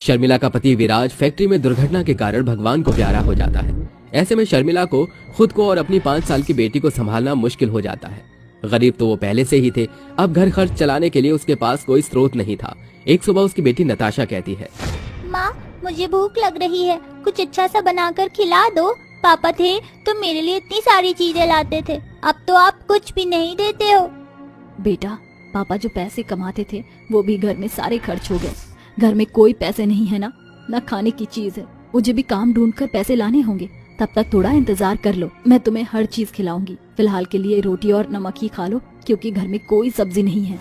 शर्मिला का पति विराज फैक्ट्री में दुर्घटना के कारण भगवान को प्यारा हो जाता है। ऐसे में शर्मिला को खुद को और अपनी 5 साल की बेटी को संभालना मुश्किल हो जाता है। गरीब तो वो पहले से ही थे, अब घर खर्च चलाने के लिए उसके पास कोई स्रोत नहीं था। एक सुबह उसकी बेटी नताशा कहती है, माँ, मुझे भूख लग रही है, कुछ अच्छा सा बनाकर खिला दो। पापा थे तो मेरे लिए इतनी सारी चीजें लाते थे, अब तो आप कुछ भी नहीं देते हो। बेटा, पापा जो पैसे कमाते थे वो भी घर में सारे खर्च हो गए। घर में कोई पैसे नहीं है ना खाने की चीज है। मुझे भी काम ढूंढकर पैसे लाने होंगे। तब तक थोड़ा इंतजार कर लो, मैं तुम्हें हर चीज खिलाऊंगी। फिलहाल के लिए रोटी और नमक ही खा लो, क्योंकि घर में कोई सब्जी नहीं है।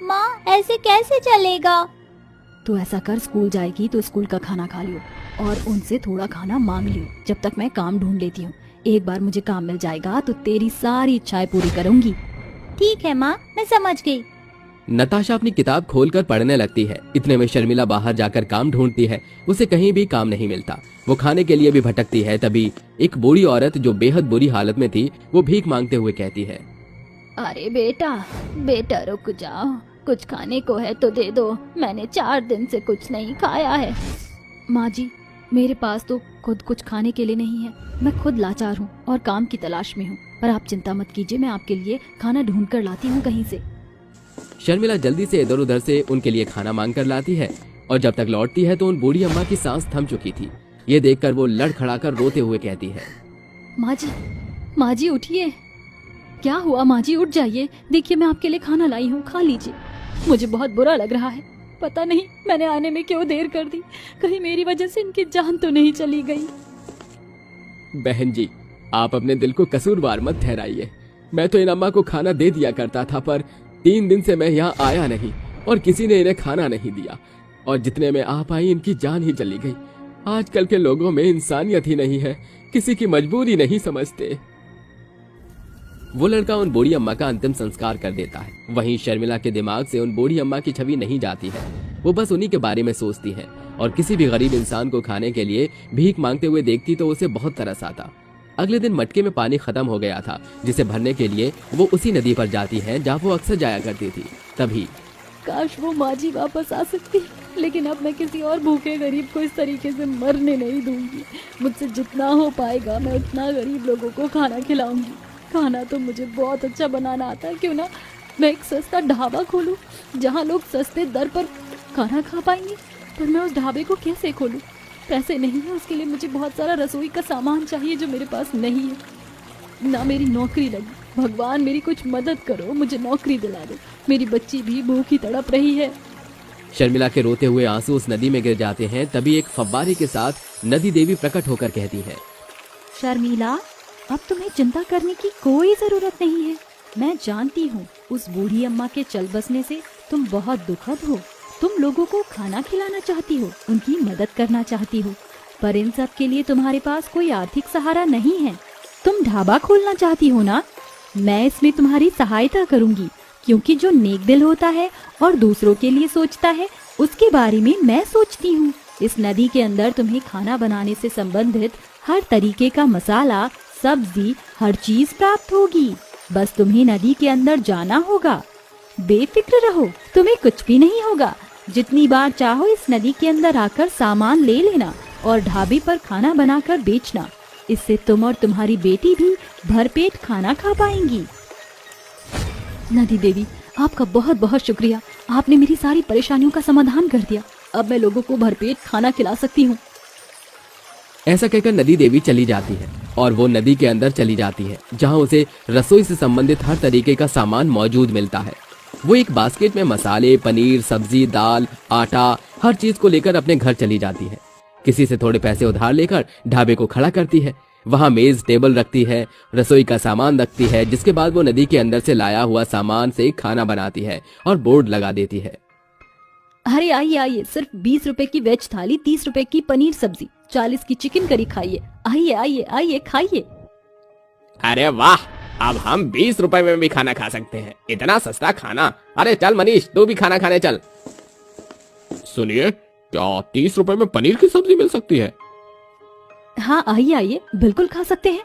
माँ, ऐसे कैसे चलेगा? तो ऐसा कर, स्कूल जाएगी तो स्कूल का खाना खा लियो और उनसे थोड़ा खाना मांग लियो, जब तक मैं काम ढूंढ लेती हूँ। एक बार मुझे काम मिल जाएगा तो तेरी सारी इच्छाएं पूरी करूंगी। ठीक है माँ, मैं समझ गई। नताशा अपनी किताब खोलकर पढ़ने लगती है। इतने में शर्मिला बाहर जाकर काम ढूंढती है। उसे कहीं भी काम नहीं मिलता। वो खाने के लिए भी भटकती है। तभी एक बूढ़ी औरत जो बेहद बुरी हालत में थी, वो भीख मांगते हुए कहती है, अरे बेटा रुक जाओ, कुछ खाने को है तो दे दो। मैंने 4 दिन से कुछ नहीं खाया है। माँ जी, मेरे पास तो खुद कुछ खाने के लिए नहीं है। मैं खुद लाचार हूँ और काम की तलाश में हूँ, पर आप चिंता मत कीजिए, मैं आपके लिए खाना ढूंढ कर लाती हूँ कहीं से। शर्मिला जल्दी से इधर उधर से उनके लिए खाना मांग कर लाती है और जब तक लौटती है तो उन बूढ़ी अम्मा की सांस थम चुकी थी। ये देखकर वो लड़खड़ाकर रोते हुए कहती है, माँ जी उठिए। क्या हुआ माँ जी, उठ जाइए। देखिए, मैं आपके लिए खाना लाई हूँ, खा लीजिए। मुझे बहुत बुरा लग रहा है। पता नहीं मैंने आने में क्यों देर कर दी। कहीं मेरी वजह से इनकी जान तो नहीं चली गई। बहन जी, आप अपने दिल को कसूरवार मत ठहराइए। मैं तो इन अम्मा को खाना दे दिया करता था, पर 3 दिन से मैं यहाँ आया नहीं और किसी ने इन्हें खाना नहीं दिया, और जितने में आप आई इनकी जान ही चली गई। आजकल के लोगों में इंसानियत ही नहीं है, किसी की मजबूरी नहीं समझते। वो लड़का उन बूढ़ी अम्मा का अंतिम संस्कार कर देता है। वहीं शर्मिला के दिमाग से उन बूढ़ी अम्मा की छवि नहीं जाती है। वो बस उन्हीं के बारे में सोचती है और किसी भी गरीब इंसान को खाने के लिए भीख मांगते हुए देखती तो उसे बहुत तरस आता। अगले दिन मटके में पानी खत्म हो गया था, जिसे भरने के लिए वो उसी नदी पर जाती है जहाँ वो अक्सर जाया करती थी। तभी काश वो माँ जी वापस आ सकती, लेकिन अब मैं किसी और भूखे गरीब को इस तरीके से मरने नहीं दूंगी। मुझसे जितना हो पाएगा मैं उतना गरीब लोगों को खाना खिलाऊंगी। खाना तो मुझे बहुत अच्छा बनाना आता है, क्यों ना मैं एक सस्ता ढाबा खोलूं जहाँ लोग सस्ते दर पर खाना खा पाएंगे। पर मैं उस ढाबे को कैसे खोलूं? पैसे नहीं है, उसके लिए मुझे बहुत सारा रसोई का सामान चाहिए जो मेरे पास नहीं है। ना मेरी नौकरी लगी। भगवान, मेरी कुछ मदद करो, मुझे नौकरी दिला दो। मेरी बच्ची भी भूखी तड़प रही है। शर्मिला के रोते हुए आंसू उस नदी में गिर जाते हैं। तभी एक फव्वारे के साथ नदी देवी प्रकट होकर कहती है, शर्मिला, अब तुम्हें चिंता करने की कोई जरूरत नहीं है। मैं जानती हूँ उस बूढ़ी अम्मा के चल बसने से तुम बहुत दुखद हो। तुम लोगों को खाना खिलाना चाहती हो, उनकी मदद करना चाहती हो, पर इन सब के लिए तुम्हारे पास कोई आर्थिक सहारा नहीं है। तुम ढाबा खोलना चाहती हो ना? मैं इसमें तुम्हारी सहायता करूंगी, क्योंकि जो नेक दिल होता है और दूसरों के लिए सोचता है, उसके बारे में मैं सोचती हूँ। इस नदी के अंदर तुम्हें खाना बनाने से संबंधित हर तरीके का मसाला, सब्जी, हर चीज प्राप्त होगी। बस तुम्हें नदी के अंदर जाना होगा। बेफिक्र रहो, तुम्हें कुछ भी नहीं होगा। जितनी बार चाहो इस नदी के अंदर आकर सामान ले लेना और ढाबे पर खाना बनाकर बेचना। इससे तुम और तुम्हारी बेटी भी भरपेट खाना खा पाएंगी। नदी देवी, आपका बहुत बहुत शुक्रिया। आपने मेरी सारी परेशानियों का समाधान कर दिया। अब मैं लोगों को भरपेट खाना खिला सकती हूँ। ऐसा कहकर नदी देवी चली जाती है और वो नदी के अंदर चली जाती है, जहाँ उसे रसोई से संबंधित हर तरीके का सामान मौजूद मिलता है। वो एक बास्केट में मसाले, पनीर, सब्जी, दाल, आटा, हर चीज को लेकर अपने घर चली जाती है। किसी से थोड़े पैसे उधार लेकर ढाबे को खड़ा करती है। वहाँ मेज टेबल रखती है, रसोई का सामान रखती है, जिसके बाद वो नदी के अंदर से लाया हुआ सामान से खाना बनाती है और बोर्ड लगा देती है। अरे आइए आइए, सिर्फ 20 रुपए की वेज थाली, 30 रुपए की पनीर सब्जी, 40 की चिकन करी खाइए। आइए आइए आइए, खाइए। अरे वाह, अब हम 20 रुपए में भी खाना खा सकते हैं। इतना सस्ता खाना। अरे चल मनीष, तू भी खाना खाने चल। सुनिए, क्या 30 रुपए में पनीर की सब्जी मिल सकती है? हाँ आइए आइए, बिल्कुल खा सकते हैं।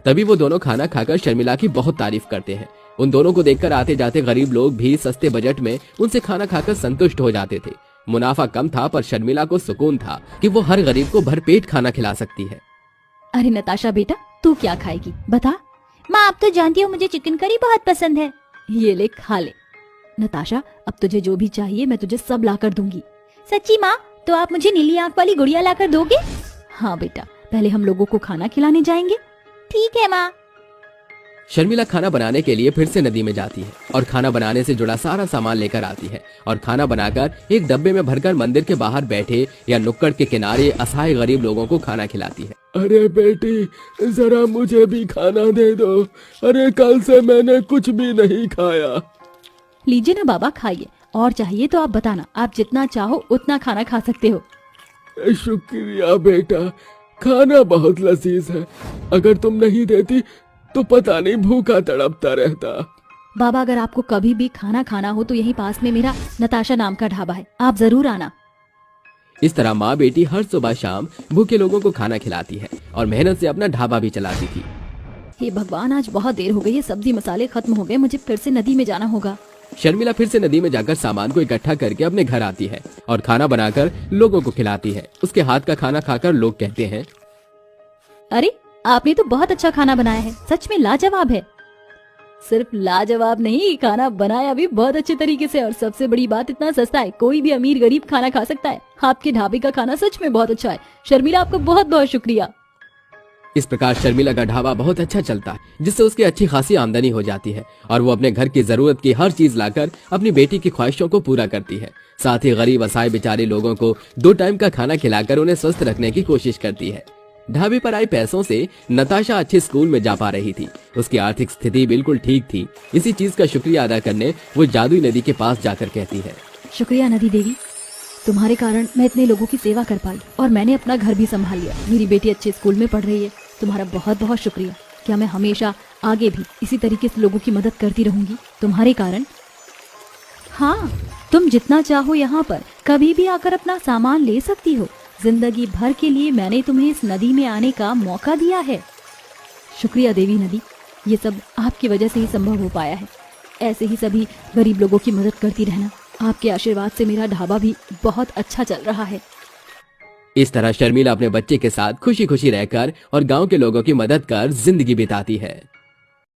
तभी वो दोनों खाना खाकर शर्मिला की बहुत तारीफ करते हैं। उन दोनों को देखकर आते जाते गरीब लोग भी सस्ते बजट में उनसे खाना खाकर संतुष्ट हो जाते थे। मुनाफा कम था पर शर्मिला को सुकून था कि वो हर गरीब को भरपेट खाना खिला सकती है। अरे नताशा बेटा, तू क्या खाएगी बता। माँ आप तो जानती हो मुझे चिकन करी बहुत पसंद है। ये ले खा ले। नताशा अब तुझे जो भी चाहिए मैं तुझे सब ला कर दूंगी। सच्ची माँ? तो आप मुझे नीली आंख वाली गुड़िया ला कर दोगे? हाँ बेटा, पहले हम लोगों को खाना खिलाने जाएंगे। ठीक है माँ। शर्मिला खाना बनाने के लिए फिर से नदी में जाती है और खाना बनाने से जुड़ा सारा सामान लेकर आती है और खाना बनाकर एक डब्बे में भरकर मंदिर के बाहर बैठे या नुक्कड़ के किनारे असहाय गरीब लोगों को खाना खिलाती है। अरे बेटी जरा मुझे भी खाना दे दो, अरे कल से मैंने कुछ भी नहीं खाया। लीजिए ना बाबा, खाइए, और चाहिए तो आप बताना, आप जितना चाहो उतना खाना खा सकते हो। शुक्रिया बेटा, खाना बहुत लजीज है, अगर तुम नहीं देती तो पता नहीं भूखा तड़पता रहता। बाबा अगर आपको कभी भी खाना खाना हो तो यहीं पास में मेरा नताशा नाम का ढाबा है, आप जरूर आना। इस तरह माँ बेटी हर सुबह शाम भूखे लोगों को खाना खिलाती है और मेहनत से अपना ढाबा भी चलाती थी। हे भगवान, आज बहुत देर हो गई है, सब्जी मसाले खत्म हो गए, मुझे फिर से नदी में जाना होगा। शर्मिला फिर से नदी में जाकर सामान को इकट्ठा करके अपने घर आती है और खाना बनाकर लोगों को खिलाती है। उसके हाथ का खाना खाकर लोग कहते हैं, अरे आपने तो बहुत अच्छा खाना बनाया है, सच में लाजवाब है। सिर्फ लाजवाब नहीं, खाना बनाया भी बहुत अच्छे तरीके से, और सबसे बड़ी बात इतना सस्ता है, कोई भी अमीर गरीब खाना खा सकता है। आपके ढाबे का खाना सच में बहुत अच्छा है। शर्मिला आपका बहुत बहुत शुक्रिया। इस प्रकार शर्मिला का ढाबा बहुत अच्छा चलता है, जिससे उसकी अच्छी खासी आमदनी हो जाती है और वो अपने घर की जरूरत की हर चीज लाकर अपनी बेटी की ख्वाहिशों को पूरा करती है। साथ ही गरीब असहाय बेचारे लोगों को 2 टाइम का खाना खिलाकर उन्हें स्वस्थ रखने की कोशिश करती है। ढाबे पर आए पैसों से नताशा अच्छे स्कूल में जा पा रही थी। उसकी आर्थिक स्थिति बिल्कुल ठीक थी। इसी चीज का शुक्रिया अदा करने वो जादुई नदी के पास जाकर कहती है, शुक्रिया नदी देवी, तुम्हारे कारण मैं इतने लोगों की सेवा कर पाई और मैंने अपना घर भी संभाल लिया। मेरी बेटी अच्छे स्कूल में पढ़ रही है, तुम्हारा बहुत बहुत शुक्रिया। क्या मैं हमेशा आगे भी इसी तरीके से लोगों की मदद करती रहूंगी तुम्हारे कारण। हाँ, तुम जितना चाहो यहाँ पर कभी भी आकर अपना सामान ले सकती हो। जिंदगी भर के लिए मैंने तुम्हें इस नदी में आने का मौका दिया है। शुक्रिया देवी नदी, ये सब आपकी वजह से ही संभव हो पाया है। ऐसे ही सभी गरीब लोगों की मदद करती रहना। आपके आशीर्वाद से मेरा ढाबा भी बहुत अच्छा चल रहा है। इस तरह शर्मिला अपने बच्चे के साथ खुशी खुशी रहकर और गांव के लोगों की मदद कर जिंदगी बिताती है।